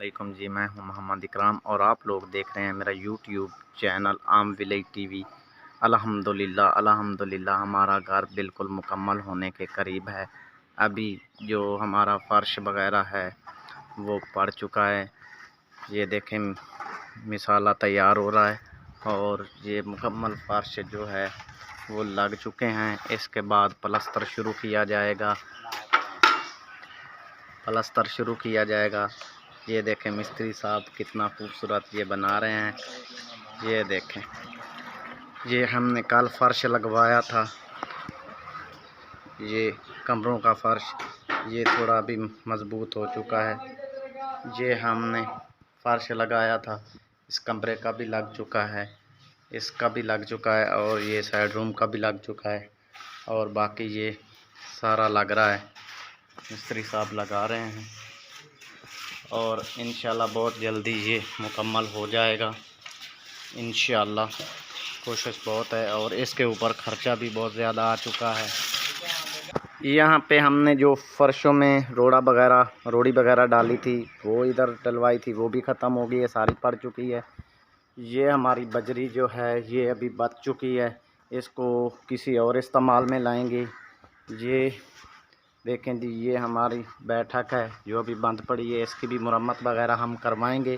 वालेकुम जी, मैं हूं मोहम्मद इकराम और आप लोग देख रहे हैं मेरा यूट्यूब चैनल आम विलेज टीवी। अल्हम्दुलिल्लाह हमारा घर बिल्कुल मुकम्मल होने के करीब है। अभी जो हमारा फ़र्श वगैरह है वो पड़ चुका है। ये देखें मिसाला तैयार हो रहा है और ये मुकम्मल फ़र्श जो है वो लग चुके हैं। इसके बाद प्लास्टर शुरू किया जाएगा। ये देखें मिस्त्री साहब कितना खूबसूरत ये बना रहे हैं। ये देखें, ये हमने कल फर्श लगवाया था। ये कमरों का फर्श ये थोड़ा भी मज़बूत हो चुका है। ये हमने फर्श लगाया था, इस कमरे का भी लग चुका है, इसका भी लग चुका है और ये साइड रूम का भी लग चुका है और बाकी ये सारा लग रहा है। मिस्त्री साहब लगा रहे हैं और इंशाल्लाह बहुत जल्दी ये मुकम्मल हो जाएगा। इंशाल्लाह कोशिश बहुत है और इसके ऊपर ख़र्चा भी बहुत ज़्यादा आ चुका है। यहाँ पे हमने जो फ़र्शों में रोड़ी वगैरह डाली थी वो इधर डलवाई थी, वो भी ख़त्म हो गई है, सारी पड़ चुकी है। ये हमारी बजरी जो है ये अभी बच चुकी है, इसको किसी और इस्तेमाल में लाएंगे। ये देखें जी, ये हमारी बैठक है जो अभी बंद पड़ी है, इसकी भी मरम्मत वगैरह हम करवाएंगे।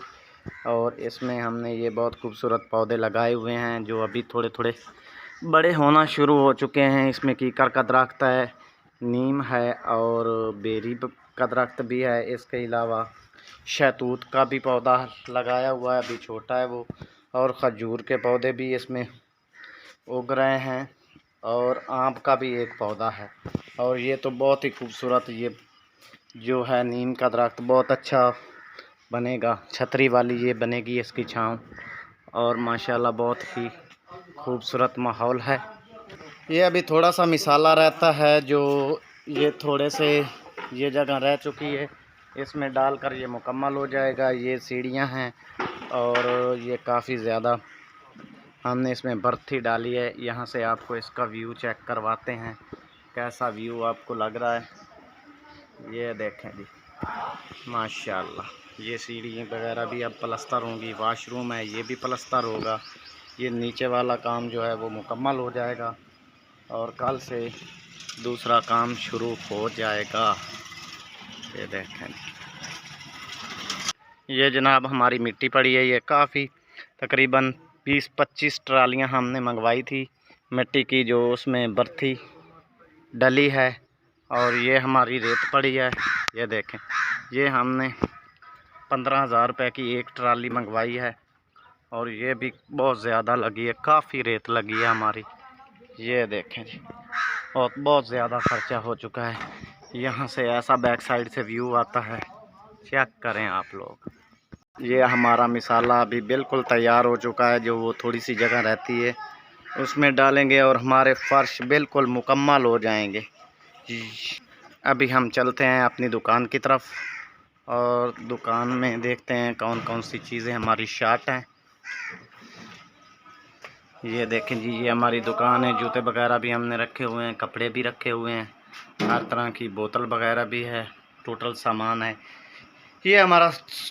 और इसमें हमने ये बहुत खूबसूरत पौधे लगाए हुए हैं जो अभी थोड़े थोड़े बड़े होना शुरू हो चुके हैं। इसमें कीकर का दरख्त है, नीम है और बेरी का दरख्त भी है। इसके अलावा शहतूत का भी पौधा लगाया हुआ है, अभी छोटा है वो, और खजूर के पौधे भी इसमें उग रहे हैं और आम का भी एक पौधा है। और ये तो बहुत ही खूबसूरत ये जो है नीम का दरख्त बहुत अच्छा बनेगा, छतरी वाली ये बनेगी इसकी छांव और माशाल्लाह बहुत ही खूबसूरत माहौल है। ये अभी थोड़ा सा मिसाला रहता है जो ये थोड़े से ये जगह रह चुकी है, इसमें डालकर ये मुकम्मल हो जाएगा। ये सीढ़ियां हैं और ये काफ़ी ज़्यादा हमने इसमें बर्थी डाली है। यहाँ से आपको इसका व्यू चेक करवाते हैं, कैसा व्यू आपको लग रहा है। ये देखें जी माशाल्लाह, ये सीढ़ी वगैरह भी अब प्लास्टर होंगी। वाशरूम है ये भी प्लास्टर होगा। ये नीचे वाला काम जो है वो मुकम्मल हो जाएगा और कल से दूसरा काम शुरू हो जाएगा। ये देखें, ये जनाब हमारी मिट्टी पड़ी है। ये काफ़ी तकरीबन 20-25 ट्रालियाँ हमने मंगवाई थी मिट्टी की, जो उसमें बर्थी डली है। और ये हमारी रेत पड़ी है। ये देखें, ये हमने 15,000 रुपये की एक ट्राली मंगवाई है और ये भी बहुत ज़्यादा लगी है, काफ़ी रेत लगी है हमारी। ये देखें जी, और बहुत ज़्यादा ख़र्चा हो चुका है। यहाँ से ऐसा बैक साइड से व्यू आता है, चेक करें आप लोग। ये हमारा मिसाला अभी बिल्कुल तैयार हो चुका है, जो वो थोड़ी सी जगह रहती है उसमें डालेंगे और हमारे फ़र्श बिल्कुल मुकम्मल हो जाएंगे। अभी हम चलते हैं अपनी दुकान की तरफ और दुकान में देखते हैं कौन कौन सी चीज़ें हमारी शार्ट हैं। ये देखें जी, ये हमारी दुकान है। जूते वगैरह भी हमने रखे हुए हैं, कपड़े भी रखे हुए हैं, हर तरह की बोतल वगैरह भी है, टोटल सामान है। ये हमारा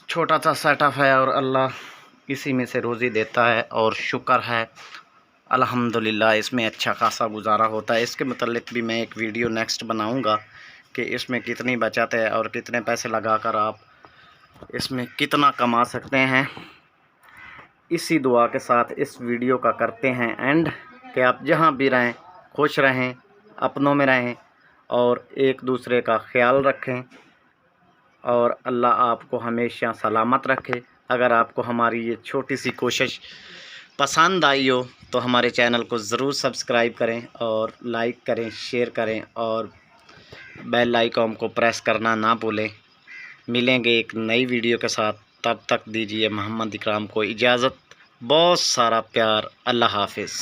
छोटा सा सेटअप है और अल्लाह इसी में से रोज़ी देता है और शुक्र है अल्हम्दुलिल्लाह, इसमें अच्छा खासा गुजारा होता है। इसके मतलब भी मैं एक वीडियो नेक्स्ट बनाऊंगा कि इसमें कितनी बचत है और कितने पैसे लगाकर आप इसमें कितना कमा सकते हैं। इसी दुआ के साथ इस वीडियो का करते हैं एंड कि आप जहां भी रहें खुश रहें, अपनों में रहें और एक दूसरे का ख्याल रखें और अल्लाह आपको हमेशा सलामत रखे। अगर आपको हमारी ये छोटी सी कोशिश पसंद आई हो तो हमारे चैनल को ज़रूर सब्सक्राइब करें और लाइक करें, शेयर करें और बेल आइकॉन को प्रेस करना ना भूलें। मिलेंगे एक नई वीडियो के साथ, तब तक दीजिए मोहम्मद इकराम को इजाज़त। बहुत सारा प्यार। अल्लाह हाफिज़।